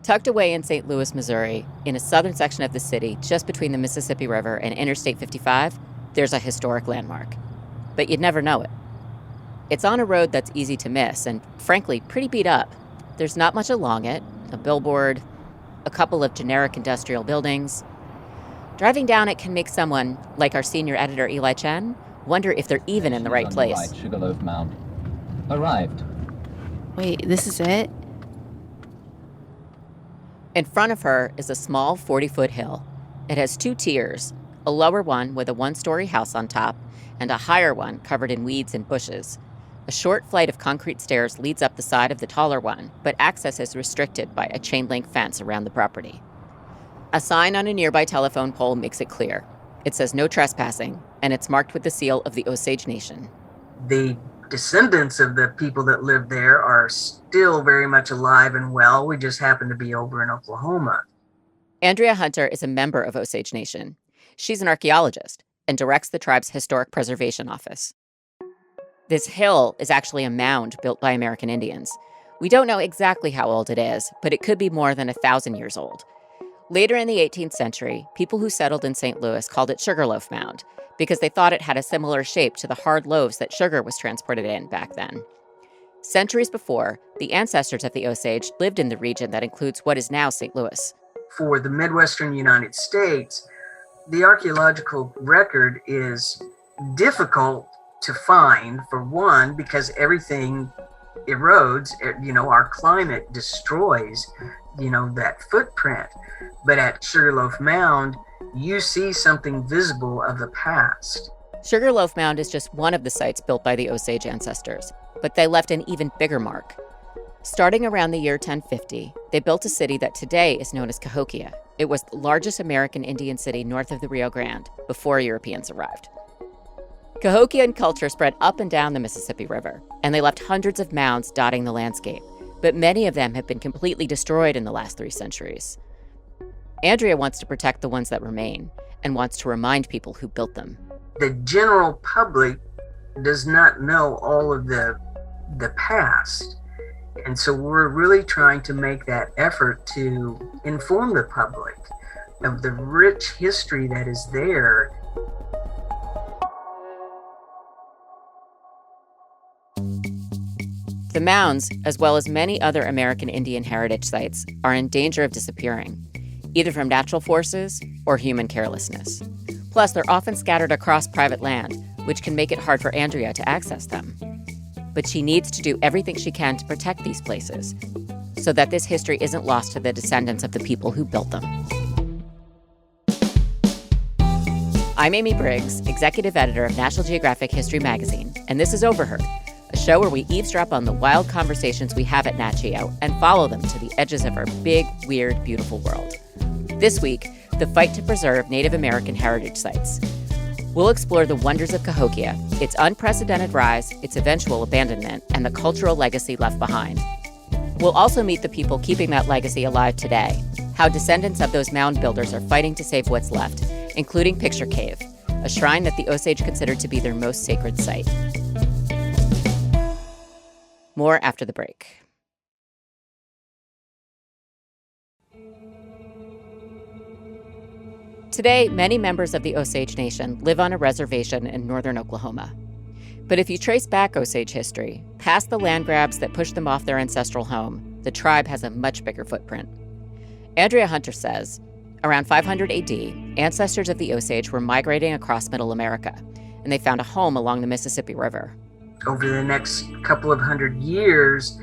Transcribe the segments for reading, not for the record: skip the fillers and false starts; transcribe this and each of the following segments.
Tucked away in St. Louis, Missouri, in a southern section of the city just between the Mississippi River and Interstate 55, there's a historic landmark. But you'd never know it. It's on a road that's easy to miss and, frankly, pretty beat up. There's not much along it, a billboard, a couple of generic industrial buildings. Driving down it can make someone, like our senior editor Eli Chen, wonder if they're even in the right place. Right, Sugarloaf Mound. Arrived. Wait, this is it? In front of her is a small 40-foot hill. It has two tiers, a lower one with a one-story house on top and a higher one covered in weeds and bushes. A short flight of concrete stairs leads up the side of the taller one, but access is restricted by a chain-link fence around the property. A sign on a nearby telephone pole makes it clear. It says no trespassing, and it's marked with the seal of the Osage Nation. The descendants of the people that live there are still very much alive and well. We just happen to be over in Oklahoma. Andrea Hunter is a member of Osage Nation. She's an archaeologist and directs the tribe's historic preservation office. This hill is actually a mound built by American Indians. We don't know exactly how old it is, but it could be more than 1,000 years old. Later in the 18th century, people who settled in St. Louis called it Sugarloaf Mound because they thought it had a similar shape to the hard loaves that sugar was transported in back then. Centuries before, the ancestors of the Osage lived in the region that includes what is now St. Louis. For the Midwestern United States, the archaeological record is difficult to find, for one, because everything erodes, our climate destroys, that footprint. But at Sugarloaf Mound, you see something visible of the past. Sugarloaf Mound is just one of the sites built by the Osage ancestors, but they left an even bigger mark. Starting around the year 1050, they built a city that today is known as Cahokia. It was the largest American Indian city north of the Rio Grande before Europeans arrived. Cahokian culture spread up and down the Mississippi River, and they left hundreds of mounds dotting the landscape, but many of them have been completely destroyed in the last 3 centuries. Andrea wants to protect the ones that remain and wants to remind people who built them. The general public does not know all of the past. And so we're really trying to make that effort to inform the public of the rich history that is there. The mounds, as well as many other American Indian heritage sites, are in danger of disappearing, either from natural forces or human carelessness. Plus, they're often scattered across private land, which can make it hard for Andrea to access them. But she needs to do everything she can to protect these places so that this history isn't lost to the descendants of the people who built them. I'm Amy Briggs, executive editor of National Geographic History magazine, and this is Overheard, a show where we eavesdrop on the wild conversations we have at Nat Geo and follow them to the edges of our big, weird, beautiful world. This week, the fight to preserve Native American heritage sites. We'll explore the wonders of Cahokia, its unprecedented rise, its eventual abandonment, and the cultural legacy left behind. We'll also meet the people keeping that legacy alive today, how descendants of those mound builders are fighting to save what's left, including Picture Cave, a shrine that the Osage considered to be their most sacred site. More after the break. Today, many members of the Osage Nation live on a reservation in northern Oklahoma. But if you trace back Osage history, past the land grabs that pushed them off their ancestral home, the tribe has a much bigger footprint. Andrea Hunter says, around 500 AD, ancestors of the Osage were migrating across Middle America, and they found a home along the Mississippi River. Over the next couple of 100 years,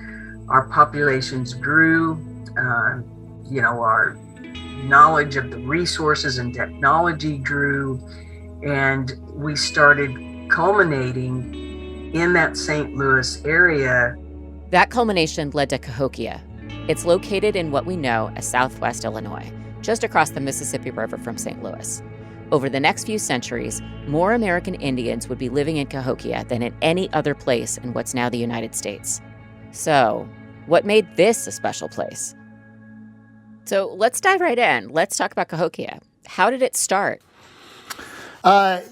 our populations grew, our knowledge of the resources and technology grew, and we started culminating in that St. Louis area. That culmination led to Cahokia. It's located in what we know as Southwest Illinois, just across the Mississippi River from St. Louis. Over the next few centuries, more American Indians would be living in Cahokia than in any other place in what's now the United States. So, what made this a special place? So let's dive right in. Let's talk about Cahokia. How did it start? Of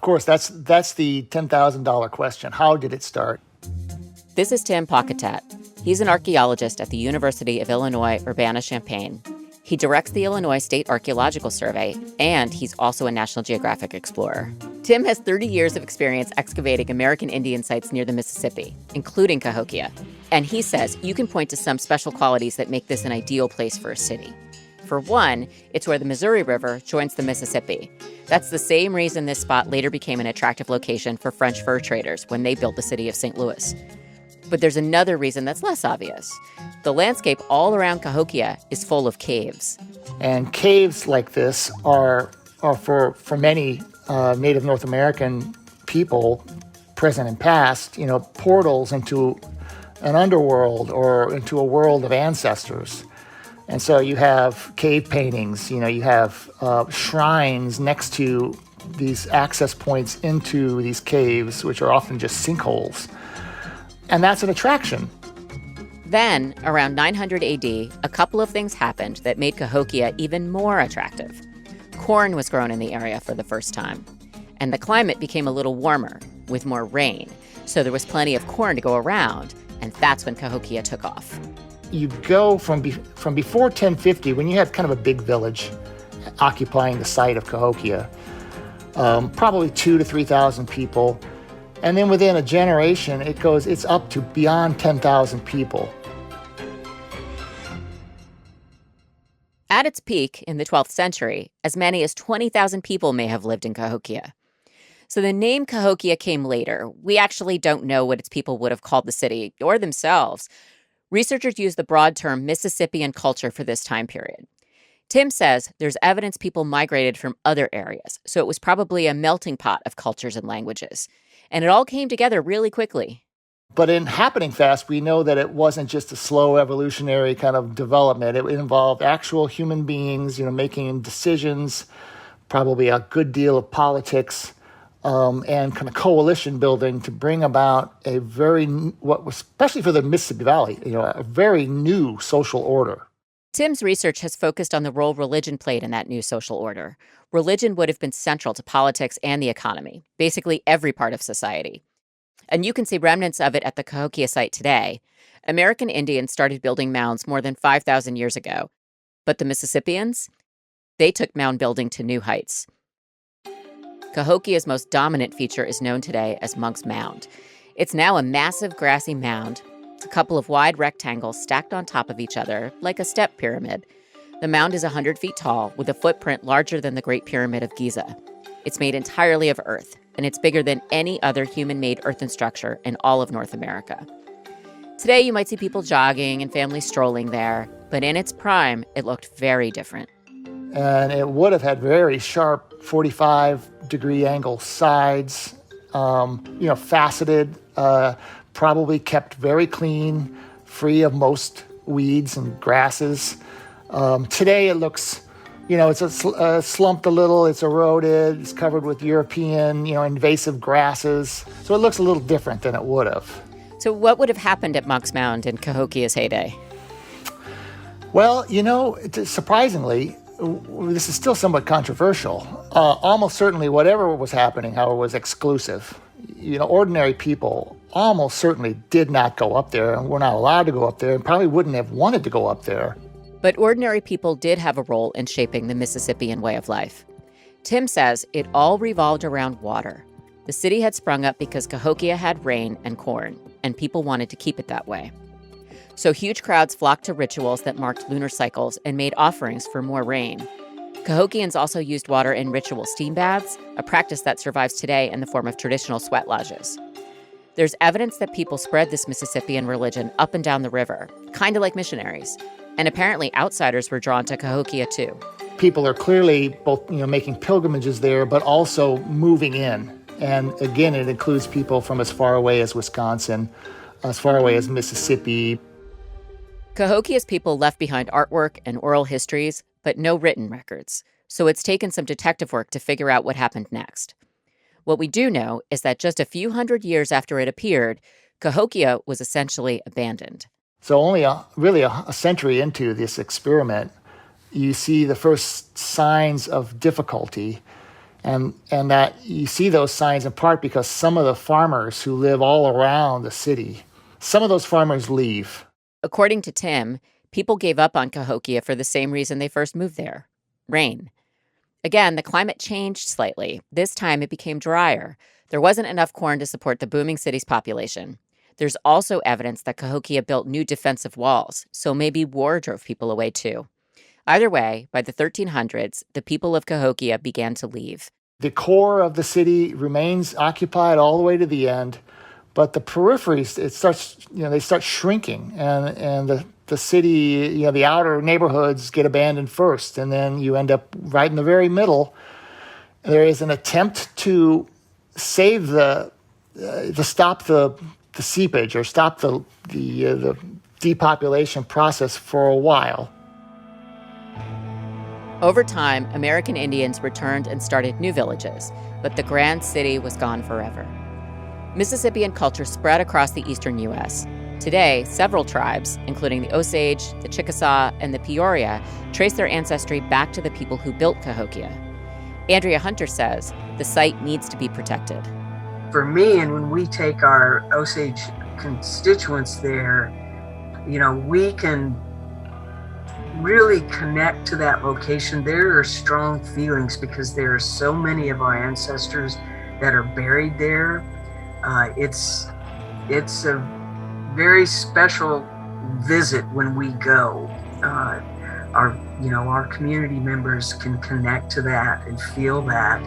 course, that's the $10,000 question. How did it start? This is Tim Pocketat. He's an archaeologist at the University of Illinois Urbana-Champaign. He directs the Illinois State Archaeological Survey, and he's also a National Geographic explorer. Tim has 30 years of experience excavating American Indian sites near the Mississippi, including Cahokia. And he says you can point to some special qualities that make this an ideal place for a city. For one, it's where the Missouri River joins the Mississippi. That's the same reason this spot later became an attractive location for French fur traders when they built the city of St. Louis. But there's another reason that's less obvious. The landscape all around Cahokia is full of caves. And caves like this are for many Native North American people, present and past, portals into an underworld or into a world of ancestors. And so you have cave paintings, you have shrines next to these access points into these caves, which are often just sinkholes. And that's an attraction. Then, around 900 AD, a couple of things happened that made Cahokia even more attractive. Corn was grown in the area for the first time, and the climate became a little warmer, with more rain. So there was plenty of corn to go around, and that's when Cahokia took off. You go from before 1050, when you had kind of a big village occupying the site of Cahokia, probably 2,000 to 3,000 people. And then within a generation, it's up to beyond 10,000 people. At its peak in the 12th century, as many as 20,000 people may have lived in Cahokia. So the name Cahokia came later. We actually don't know what its people would have called the city or themselves. Researchers use the broad term Mississippian culture for this time period. Tim says there's evidence people migrated from other areas, so it was probably a melting pot of cultures and languages. And it all came together really quickly. But in happening fast, we know that it wasn't just a slow evolutionary kind of development. It involved actual human beings, making decisions, probably a good deal of politics, and kind of coalition building to bring about a especially for the Mississippi Valley, a very new social order. Tim's research has focused on the role religion played in that new social order. Religion would have been central to politics and the economy, basically every part of society. And you can see remnants of it at the Cahokia site today. American Indians started building mounds more than 5,000 years ago. But the Mississippians? They took mound building to new heights. Cahokia's most dominant feature is known today as Monk's Mound. It's now a massive grassy mound. It's a couple of wide rectangles stacked on top of each other, like a step pyramid. The mound is 100 feet tall, with a footprint larger than the Great Pyramid of Giza. It's made entirely of earth, and it's bigger than any other human-made earthen structure in all of North America. Today, you might see people jogging and families strolling there, but in its prime, it looked very different. And it would have had very sharp 45-degree angle sides, faceted, probably kept very clean, free of most weeds and grasses. Today it looks, it's slumped a little, it's eroded, it's covered with European, invasive grasses. So it looks a little different than it would have. So what would have happened at Monk's Mound in Cahokia's heyday? Well, surprisingly, this is still somewhat controversial. Almost certainly whatever was happening, however, was exclusive. Ordinary people almost certainly did not go up there and were not allowed to go up there and probably wouldn't have wanted to go up there. But ordinary people did have a role in shaping the Mississippian way of life. Tim says it all revolved around water. The city had sprung up because Cahokia had rain and corn, and people wanted to keep it that way. So huge crowds flocked to rituals that marked lunar cycles and made offerings for more rain. Cahokians also used water in ritual steam baths, a practice that survives today in the form of traditional sweat lodges. There's evidence that people spread this Mississippian religion up and down the river, kind of like missionaries. And apparently outsiders were drawn to Cahokia too. People are clearly both, making pilgrimages there, but also moving in. And again, it includes people from as far away as Wisconsin, as far away as Mississippi. Cahokia's people left behind artwork and oral histories, but no written records. So it's taken some detective work to figure out what happened next. What we do know is that just a few hundred years after it appeared, Cahokia was essentially abandoned. So only a century into this experiment, you see the first signs of difficulty. And that you see those signs in part because some of the farmers who live all around the city, some of those farmers leave. According to Tim, people gave up on Cahokia for the same reason they first moved there: rain. Again, the climate changed slightly. This time it became drier. There wasn't enough corn to support the booming city's population. There's also evidence that Cahokia built new defensive walls, so maybe war drove people away too. Either way, by the 1300s, the people of Cahokia began to leave. The core of the city remains occupied all the way to the end, but the peripheries, they start shrinking, and the city, the outer neighborhoods get abandoned first, and then you end up right in the very middle. There is an attempt to save to stop the seepage or stop the depopulation process for a while. Over time, American Indians returned and started new villages, but the grand city was gone forever. Mississippian culture spread across the eastern U.S. Today, several tribes, including the Osage, the Chickasaw, and the Peoria, trace their ancestry back to the people who built Cahokia. Andrea Hunter says the site needs to be protected. For me, and when we take our Osage constituents there, we can really connect to that location. There are strong feelings because there are so many of our ancestors that are buried there. It's a very special visit when we go. Our community members can connect to that and feel that.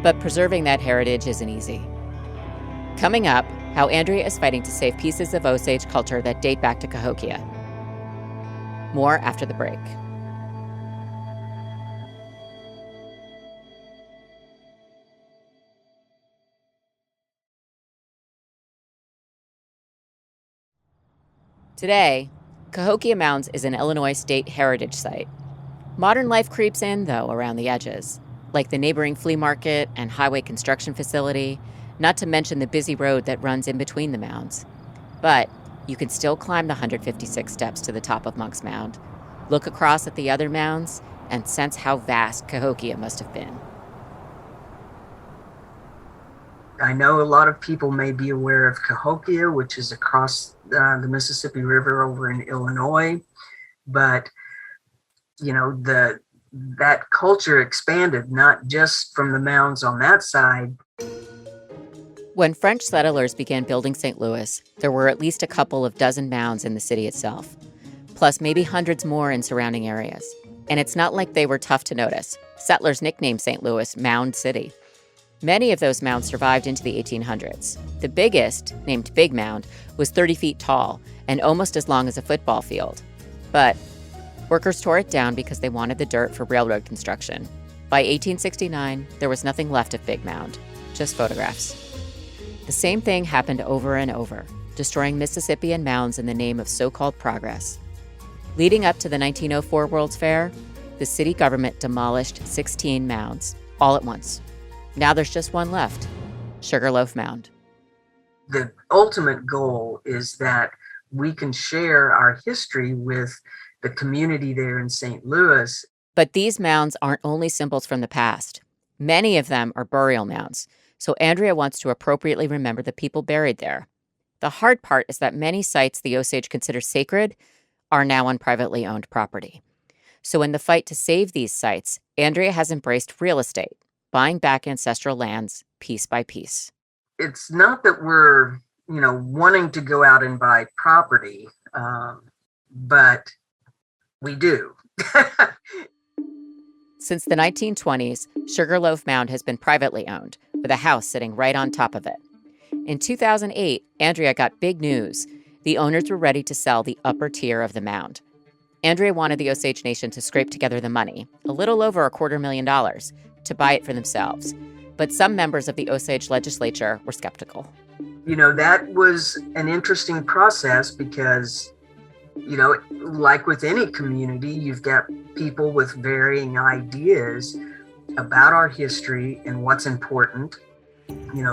But preserving that heritage isn't easy. Coming up, how Andrea is fighting to save pieces of Osage culture that date back to Cahokia. More after the break. Today, Cahokia Mounds is an Illinois state heritage site. Modern life creeps in, though, around the edges, like the neighboring flea market and highway construction facility, not to mention the busy road that runs in between the mounds. But you can still climb the 156 steps to the top of Monk's Mound, look across at the other mounds, and sense how vast Cahokia must have been. I know a lot of people may be aware of Cahokia, which is across the Mississippi River over in Illinois, but that culture expanded not just from the mounds on that side. When French settlers began building St. Louis, there were at least a couple of dozen mounds in the city itself, plus maybe hundreds more in surrounding areas. And it's not like they were tough to notice. Settlers nicknamed St. Louis Mound City. Many of those mounds survived into the 1800s. The biggest, named Big Mound, was 30 feet tall and almost as long as a football field. But workers tore it down because they wanted the dirt for railroad construction. By 1869, there was nothing left of Big Mound, just photographs. The same thing happened over and over, destroying Mississippian mounds in the name of so-called progress. Leading up to the 1904 World's Fair, the city government demolished 16 mounds, all at once. Now there's just one left, Sugarloaf Mound. The ultimate goal is that we can share our history with the community there in St. Louis. But these mounds aren't only symbols from the past. Many of them are burial mounds, so Andrea wants to appropriately remember the people buried there. The hard part is that many sites the Osage consider sacred are now on privately owned property. So in the fight to save these sites, Andrea has embraced real estate, buying back ancestral lands piece by piece. It's not that we're, wanting to go out and buy property, but we do. Since the 1920s, Sugarloaf Mound has been privately owned, with a house sitting right on top of it. In 2008, Andrea got big news. The owners were ready to sell the upper tier of the mound. Andrea wanted the Osage Nation to scrape together the money, a little over $250,000, to buy it for themselves. But some members of the Osage legislature were skeptical. That was an interesting process because, like with any community, you've got people with varying ideas about our history and what's important.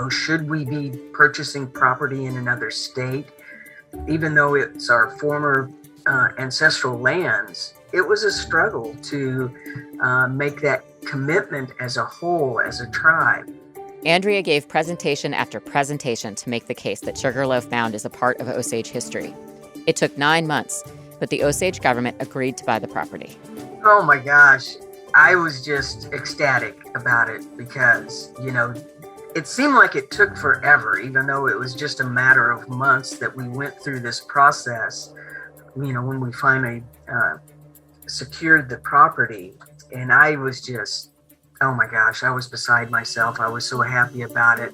Should we be purchasing property in another state? Even though it's our former ancestral lands, it was a struggle to make that commitment as a whole, as a tribe. Andrea gave presentation after presentation to make the case that Sugarloaf Mound is a part of Osage history. It took 9 months, but the Osage government agreed to buy the property. Oh my gosh. I was just ecstatic about it because, it seemed like it took forever, even though it was just a matter of months that we went through this process, when we finally secured the property. And I was just, oh my gosh, I was beside myself. I was so happy about it.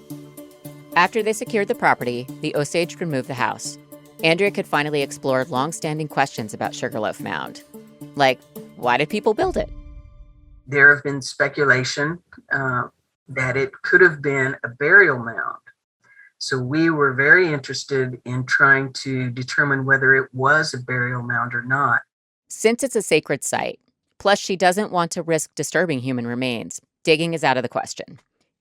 After they secured the property, the Osage could move the house. Andrea could finally explore long-standing questions about Sugarloaf Mound. Like, why did people build it? There have been speculation that it could have been a burial mound. So we were very interested in trying to determine whether it was a burial mound or not. Since it's a sacred site, plus she doesn't want to risk disturbing human remains, digging is out of the question.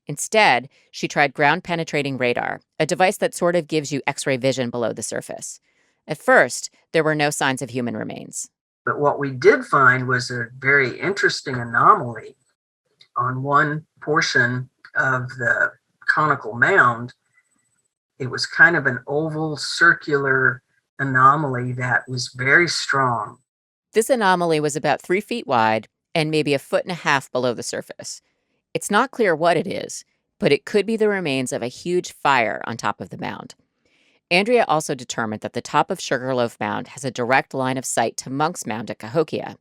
Instead, she tried ground-penetrating radar, a device that sort of gives you X-ray vision below the surface. At first, there were no signs of human remains. But what we did find was a very interesting anomaly. On one portion of the conical mound, it was kind of an oval circular anomaly that was very strong. This anomaly was about 3 feet wide and maybe 1.5 feet below the surface. It's not clear what it is, but it could be the remains of a huge fire on top of the mound. Andrea also determined that the top of Sugarloaf Mound has a direct line of sight to Monk's Mound at Cahokia.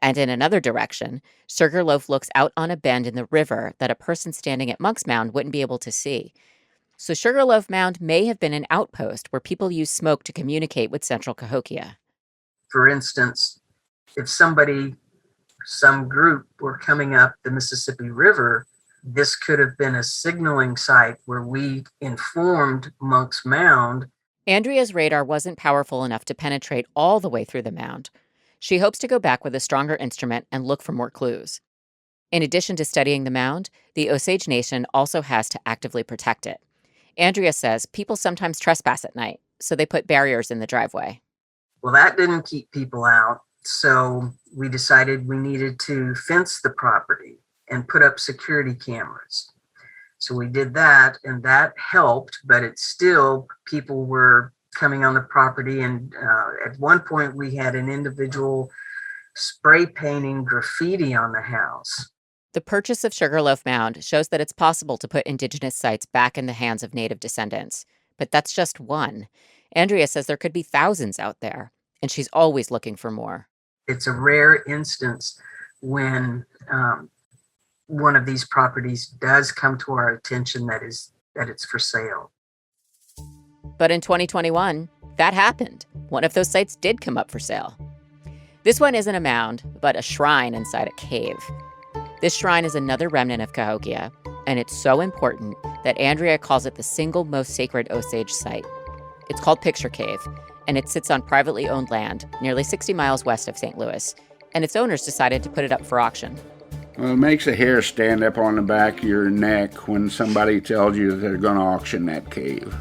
And in another direction, Sugarloaf looks out on a bend in the river that a person standing at Monk's Mound wouldn't be able to see. So Sugarloaf Mound may have been an outpost where people used smoke to communicate with central Cahokia. For instance, if some group were coming up the Mississippi River, this could have been a signaling site where we informed Monk's Mound. Andrea's radar wasn't powerful enough to penetrate all the way through the mound. She hopes to go back with a stronger instrument and look for more clues. In addition to studying the mound, the Osage Nation also has to actively protect it. Andrea says people sometimes trespass at night, so they put barriers in the driveway. Well, that didn't keep people out, so we decided we needed to fence the property and put up security cameras. So we did that, and that helped, but it's still, people were coming on the property, and at one point we had an individual spray painting graffiti on the house. The purchase of Sugarloaf Mound shows that it's possible to put indigenous sites back in the hands of Native descendants. But that's just one. Andrea says there could be thousands out there, and she's always looking for more. It's a rare instance when one of these properties does come to our attention that it's for sale. But in 2021, that happened. One of those sites did come up for sale. This one isn't a mound, but a shrine inside a cave. This shrine is another remnant of Cahokia, and it's so important that Andrea calls it the single most sacred Osage site. It's called Picture Cave, and it sits on privately owned land nearly 60 miles west of St. Louis, and its owners decided to put it up for auction. Well, it makes the hair stand up on the back of your neck when somebody tells you that they're going to auction that cave.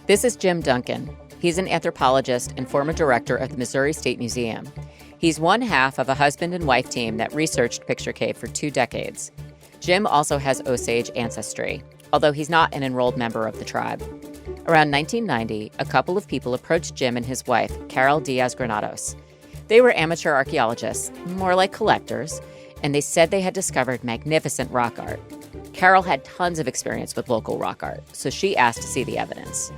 This is Jim Duncan. He's an anthropologist and former director of the Missouri State Museum. He's one half of a husband and wife team that researched Picture Cave for 2 decades. Jim also has Osage ancestry, although he's not an enrolled member of the tribe. Around 1990, a couple of people approached Jim and his wife, Carol Diaz Granados. They were amateur archaeologists, more like collectors, and they said they had discovered magnificent rock art. Carol had tons of experience with local rock art, so she asked to see the evidence.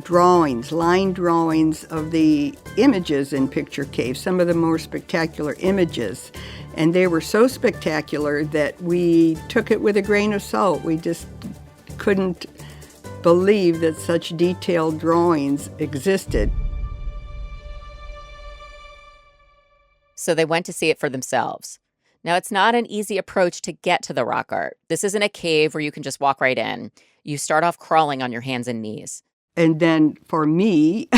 Drawings, line drawings of the images in Picture Cave, some of the more spectacular images. And they were so spectacular that we took it with a grain of salt. We just couldn't believe that such detailed drawings existed. So they went to see it for themselves. Now, it's not an easy approach to get to the rock art. This isn't a cave where you can just walk right in. You start off crawling on your hands and knees. And then for me,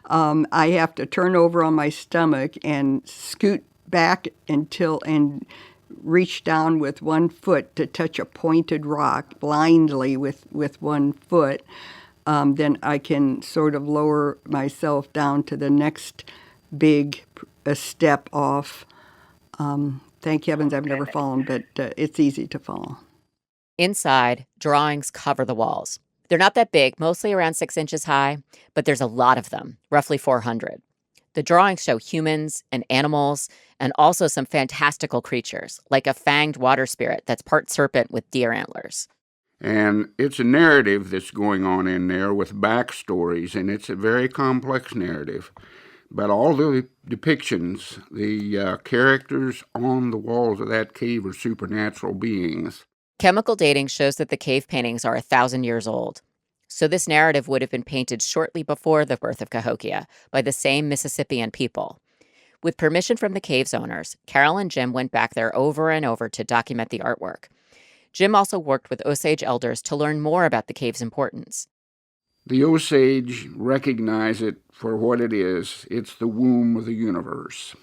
I have to turn over on my stomach and scoot back and reach down with one foot to touch a pointed rock blindly with one foot. Then I can sort of lower myself down to the next big step off. Thank heavens I've never fallen, but it's easy to fall. Inside, drawings cover the walls. They're not that big, mostly around 6 inches high, but there's a lot of them, roughly 400. The drawings show humans and animals and also some fantastical creatures, like a fanged water spirit that's part serpent with deer antlers. And it's a narrative that's going on in there with backstories, and it's a very complex narrative. But all the depictions, the characters on the walls of that cave are supernatural beings. Chemical dating shows that the cave paintings are 1,000 years old. So this narrative would have been painted shortly before the birth of Cahokia by the same Mississippian people. With permission from the cave's owners, Carol and Jim went back there over and over to document the artwork. Jim also worked with Osage elders to learn more about the cave's importance. The Osage recognize it for what it is. It's the womb of the universe.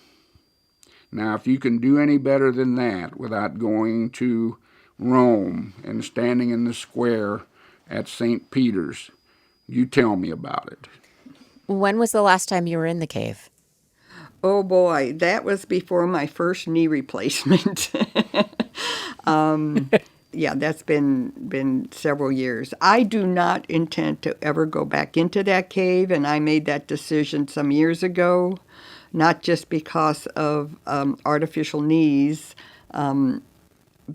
Now, if you can do any better than that without going to Rome and standing in the square at St. Peter's, you tell me about it. When was the last time you were in the cave? Oh boy, that was before my first knee replacement. Yeah, that's been several years. I do not intend to ever go back into that cave, and I made that decision some years ago, not just because of artificial knees,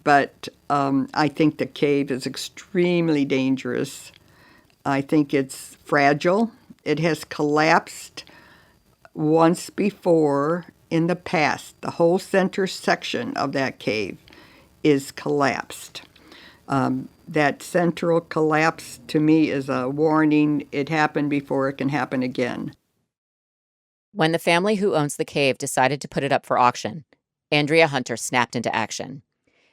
but I think the cave is extremely dangerous. I think it's fragile. It has collapsed once before in the past. The whole center section of that cave is collapsed. That central collapse to me is a warning. It happened before it can happen again. When the family who owns the cave decided to put it up for auction, Andrea Hunter snapped into action.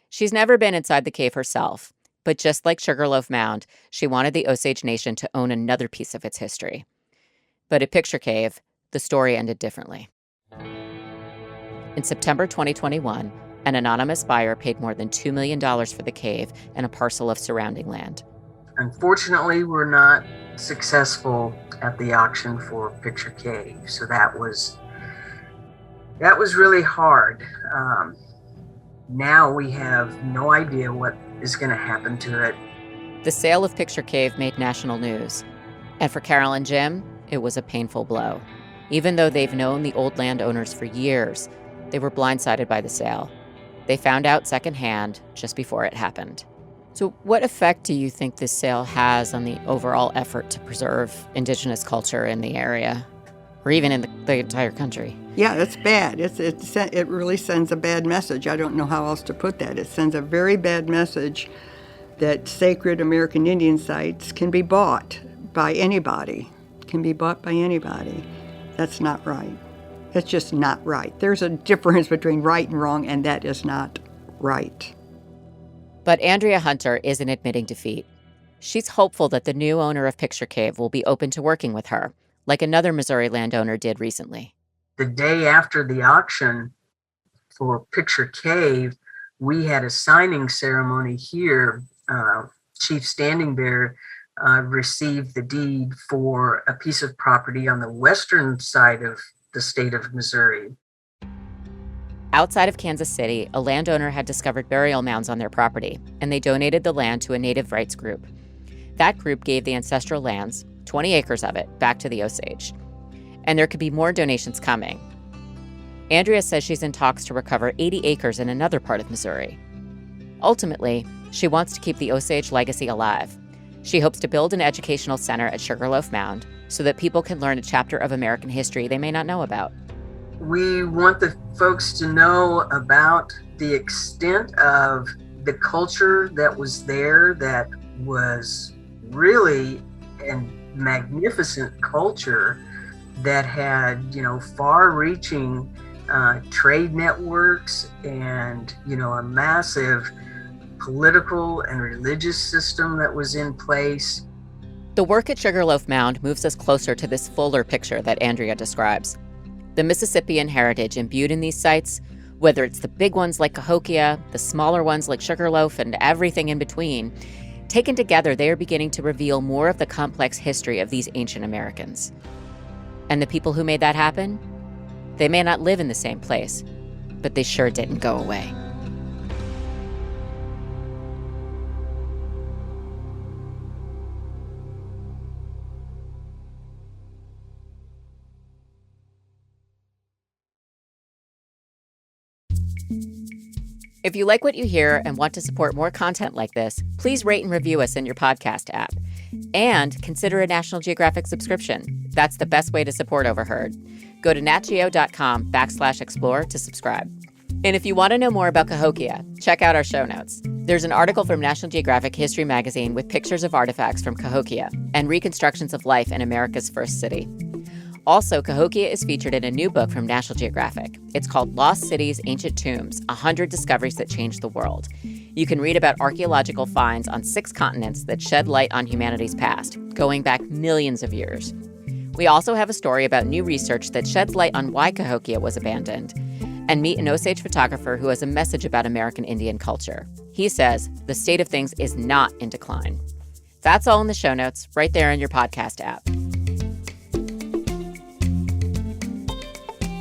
She's never been inside the cave herself, but just like Sugarloaf Mound, she wanted the Osage Nation to own another piece of its history. But at Picture Cave, the story ended differently. In September 2021, an anonymous buyer paid more than $2 million for the cave and a parcel of surrounding land. Unfortunately, we're not successful at the auction for Picture Cave, so that was really hard. Now we have no idea what is going to happen to it. The sale of Picture Cave made national news, and for Carol and Jim, it was a painful blow. Even though they've known the old landowners for years, they were blindsided by the sale. They found out secondhand just before it happened. So what effect do you think this sale has on the overall effort to preserve indigenous culture in the area, or even in the entire country? Yeah, it's bad. It really sends a bad message. I don't know how else to put that. It sends a very bad message that sacred American Indian sites can be bought by anybody. That's not right. That's just not right. There's a difference between right and wrong, and that is not right. But Andrea Hunter isn't admitting defeat. She's hopeful that the new owner of Picture Cave will be open to working with her, like another Missouri landowner did recently. The day after the auction for Picture Cave, we had a signing ceremony here. Chief Standing Bear received the deed for a piece of property on the western side of the state of Missouri. Outside of Kansas City, a landowner had discovered burial mounds on their property, and they donated the land to a native rights group. That group gave the ancestral lands, 20 acres of it, back to the Osage. And there could be more donations coming. Andrea says she's in talks to recover 80 acres in another part of Missouri. Ultimately, she wants to keep the Osage legacy alive. She hopes to build an educational center at Sugarloaf Mound so that people can learn a chapter of American history they may not know about. We want the folks to know about the extent of the culture that was there, that was really a magnificent culture that had, far-reaching trade networks and, a massive political and religious system that was in place. The work at Sugarloaf Mound moves us closer to this fuller picture that Andrea describes. The Mississippian heritage imbued in these sites, whether it's the big ones like Cahokia, the smaller ones like Sugarloaf, and everything in between, taken together, they are beginning to reveal more of the complex history of these ancient Americans. And the people who made that happen? They may not live in the same place, but they sure didn't go away. If you like what you hear and want to support more content like this, please rate and review us in your podcast app. And consider a National Geographic subscription. That's the best way to support Overheard. Go to natgeo.com/explore to subscribe. And if you want to know more about Cahokia, check out our show notes. There's an article from National Geographic History magazine with pictures of artifacts from Cahokia and reconstructions of life in America's first city. Also, Cahokia is featured in a new book from National Geographic. It's called Lost Cities, Ancient Tombs, 100 Discoveries That Changed the World. You can read about archaeological finds on 6 continents that shed light on humanity's past, going back millions of years. We also have a story about new research that sheds light on why Cahokia was abandoned. And meet an Osage photographer who has a message about American Indian culture. He says the state of things is not in decline. That's all in the show notes, right there in your podcast app.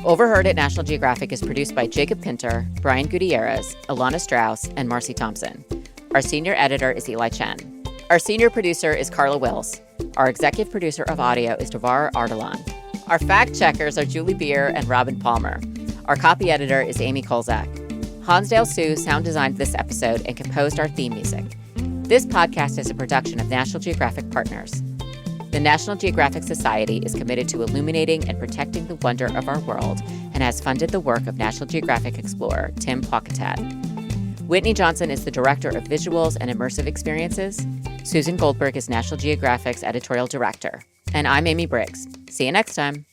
Overheard at National Geographic is produced by Jacob Pinter, Brian Gutierrez, Alana Strauss, and Marcy Thompson. Our senior editor is Eli Chen. Our senior producer is Carla Wills. Our executive producer of audio is Devar Ardalan. Our fact checkers are Julie Beer and Robin Palmer. Our copy editor is Amy Kolzak. Hansdale Sue sound designed this episode and composed our theme music. This podcast is a production of National Geographic Partners. The National Geographic Society is committed to illuminating and protecting the wonder of our world and has funded the work of National Geographic explorer Tim Paucatat. Whitney Johnson is the Director of Visuals and Immersive Experiences. Susan Goldberg is National Geographic's Editorial Director. And I'm Amy Briggs. See you next time.